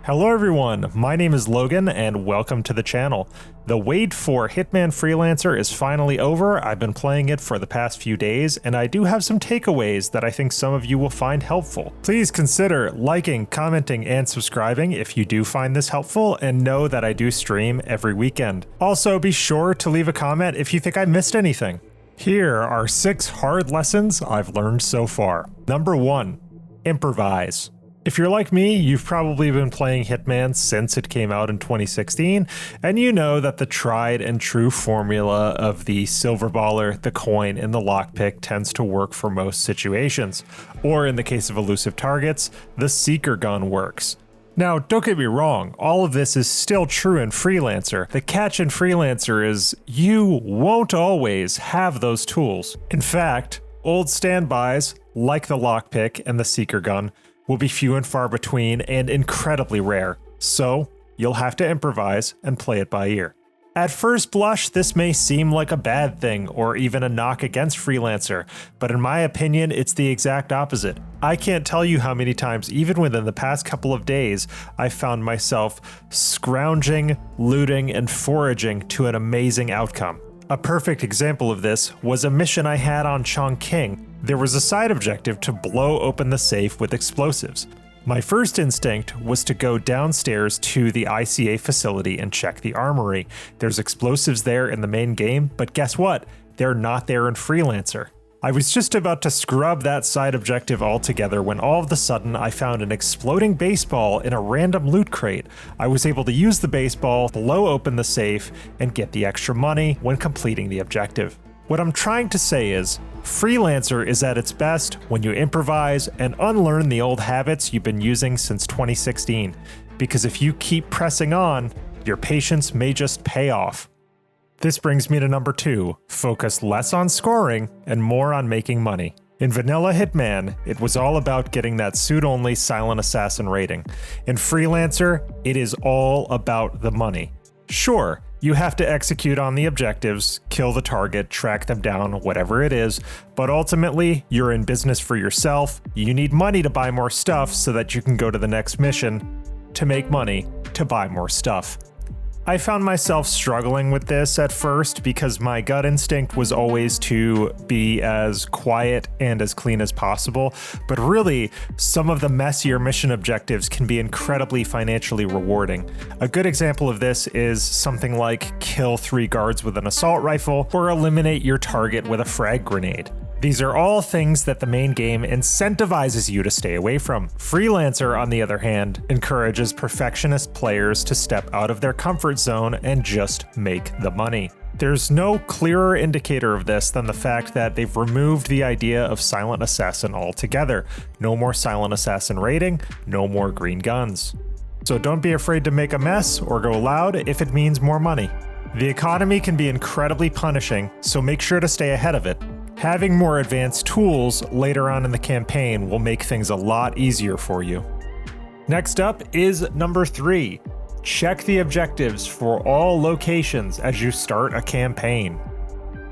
Hello everyone, my name is Logan and welcome to the channel. The wait for Hitman Freelancer is finally over. I've been playing it for the past few days and I do have some takeaways that I think some of you will find helpful. Please consider liking, commenting, and subscribing if you do find this helpful, and know that I do stream every weekend. Also, be sure to leave a comment if you think I missed anything. Here are 6 hard lessons I've learned so far. Number 1, improvise. If you're like me, you've probably been playing Hitman since it came out in 2016, and you know that the tried and true formula of the silver baller, the coin, and the lockpick tends to work for most situations. Or in the case of elusive targets, the seeker gun works. Now, don't get me wrong, all of this is still true in Freelancer. The catch in Freelancer is you won't always have those tools. In fact, old standbys, like the lockpick and the seeker gun, will be few and far between and incredibly rare, so you'll have to improvise and play it by ear. At first blush, this may seem like a bad thing or even a knock against Freelancer, but in my opinion, it's the exact opposite. I can't tell you how many times, even within the past couple of days, I found myself scrounging, looting, and foraging to an amazing outcome. A perfect example of this was a mission I had on Chongqing. There was a side objective to blow open the safe with explosives. My first instinct was to go downstairs to the ICA facility and check the armory. There's explosives there in the main game, but guess what? They're not there in Freelancer. I was just about to scrub that side objective altogether when all of a sudden I found an exploding baseball in a random loot crate. I was able to use the baseball, blow open the safe, and get the extra money when completing the objective. What I'm trying to say is, Freelancer is at its best when you improvise and unlearn the old habits you've been using since 2016. Because if you keep pressing on, your patience may just pay off. This brings me to number 2, focus less on scoring and more on making money. In vanilla Hitman, it was all about getting that suit-only silent assassin rating. In Freelancer, it is all about the money. Sure, you have to execute on the objectives, kill the target, track them down, whatever it is, but ultimately, you're in business for yourself. You need money to buy more stuff so that you can go to the next mission to make money to buy more stuff. I found myself struggling with this at first because my gut instinct was always to be as quiet and as clean as possible, but really, some of the messier mission objectives can be incredibly financially rewarding. A good example of this is something like kill 3 guards with an assault rifle or eliminate your target with a frag grenade. These are all things that the main game incentivizes you to stay away from. Freelancer, on the other hand, encourages perfectionist players to step out of their comfort zone and just make the money. There's no clearer indicator of this than the fact that they've removed the idea of silent assassin altogether. No more silent assassin rating, no more green guns. So don't be afraid to make a mess or go loud if it means more money. The economy can be incredibly punishing, so make sure to stay ahead of it. Having more advanced tools later on in the campaign will make things a lot easier for you. Next up is number 3. Check the objectives for all locations as you start a campaign.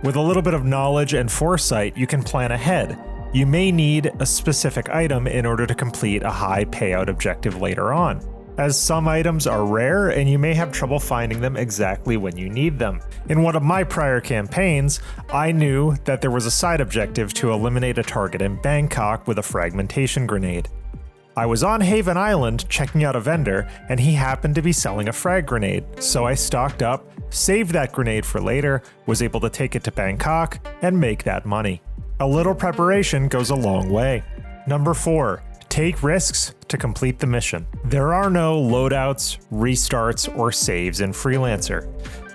With a little bit of knowledge and foresight, you can plan ahead. You may need a specific item in order to complete a high payout objective later on, as some items are rare and you may have trouble finding them exactly when you need them. In one of my prior campaigns, I knew that there was a side objective to eliminate a target in Bangkok with a fragmentation grenade. I was on Haven Island checking out a vendor and he happened to be selling a frag grenade, so I stocked up, saved that grenade for later, was able to take it to Bangkok and make that money. A little preparation goes a long way. Number 4. Take risks to complete the mission. There are no loadouts, restarts, or saves in Freelancer.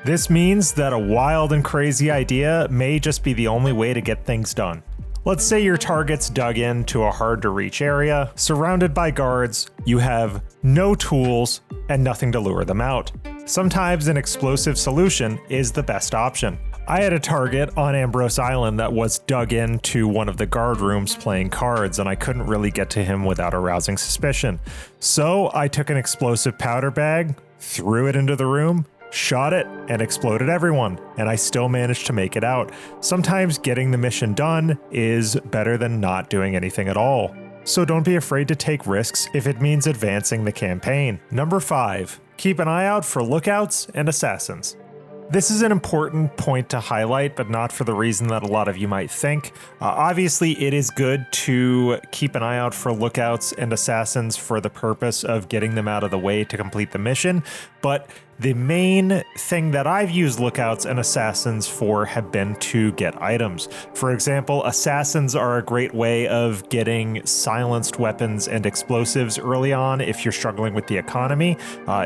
This means that a wild and crazy idea may just be the only way to get things done. Let's say your target's dug into a hard-to-reach area, surrounded by guards, you have no tools, and nothing to lure them out. Sometimes an explosive solution is the best option. I had a target on Ambrose Island that was dug into one of the guard rooms playing cards, and I couldn't really get to him without arousing suspicion. So I took an explosive powder bag, threw it into the room, shot it, and exploded everyone, and I still managed to make it out. Sometimes getting the mission done is better than not doing anything at all. so don't be afraid to take risks if it means advancing the campaign. Number 5. Keep an eye out for lookouts and assassins. This is an important point to highlight, but not for the reason that a lot of you might think. Obviously, it is good to keep an eye out for lookouts and assassins for the purpose of getting them out of the way to complete the mission, but the main thing that I've used lookouts and assassins for have been to get items. For example, assassins are a great way of getting silenced weapons and explosives early on if you're struggling with the economy.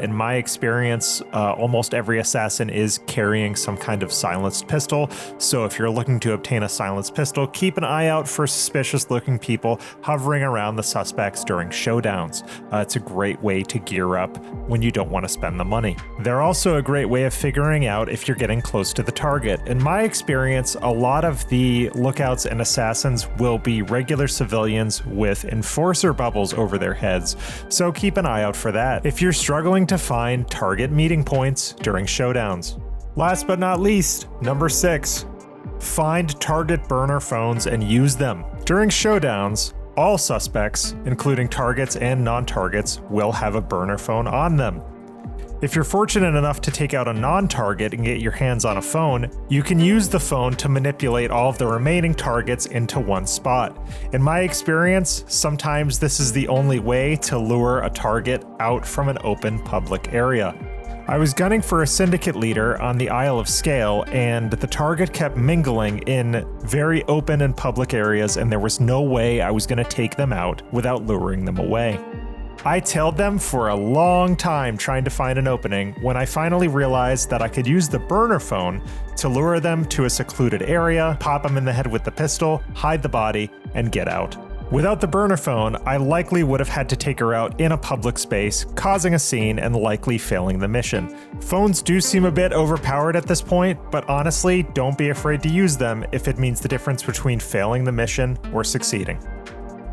In my experience, almost every assassin is carrying some kind of silenced pistol, so if you're looking to obtain a silenced pistol, keep an eye out for suspicious looking people hovering around the suspects during showdowns. It's a great way to gear up when you don't want to spend the money. They're also a great way of figuring out if you're getting close to the target. In my experience, a lot of the lookouts and assassins will be regular civilians with enforcer bubbles over their heads, so keep an eye out for that if you're struggling to find target meeting points during showdowns. Last but not least, number 6. Find target burner phones and use them. During showdowns, all suspects, including targets and non-targets, will have a burner phone on them. If you're fortunate enough to take out a non-target and get your hands on a phone, you can use the phone to manipulate all of the remaining targets into one spot. In my experience, sometimes this is the only way to lure a target out from an open public area. I was gunning for a syndicate leader on the Isle of Scale, and the target kept mingling in very open and public areas, and there was no way I was going to take them out without luring them away. I tailed them for a long time trying to find an opening when I finally realized that I could use the burner phone to lure them to a secluded area, pop them in the head with the pistol, hide the body, and get out. Without the burner phone, I likely would have had to take her out in a public space, causing a scene and likely failing the mission. Phones do seem a bit overpowered at this point, but honestly, don't be afraid to use them if it means the difference between failing the mission or succeeding.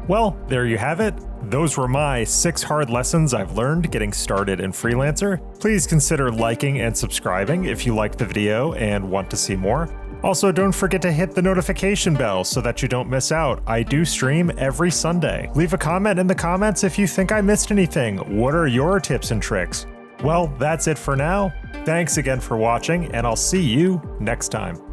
Well, there you have it. Those were my 6 hard lessons I've learned getting started in Freelancer. Please consider liking and subscribing if you liked the video and want to see more. Also, don't forget to hit the notification bell so that you don't miss out. I do stream every Sunday. Leave a comment in the comments if you think I missed anything. What are your tips and tricks? Well, that's it for now. Thanks again for watching, and I'll see you next time.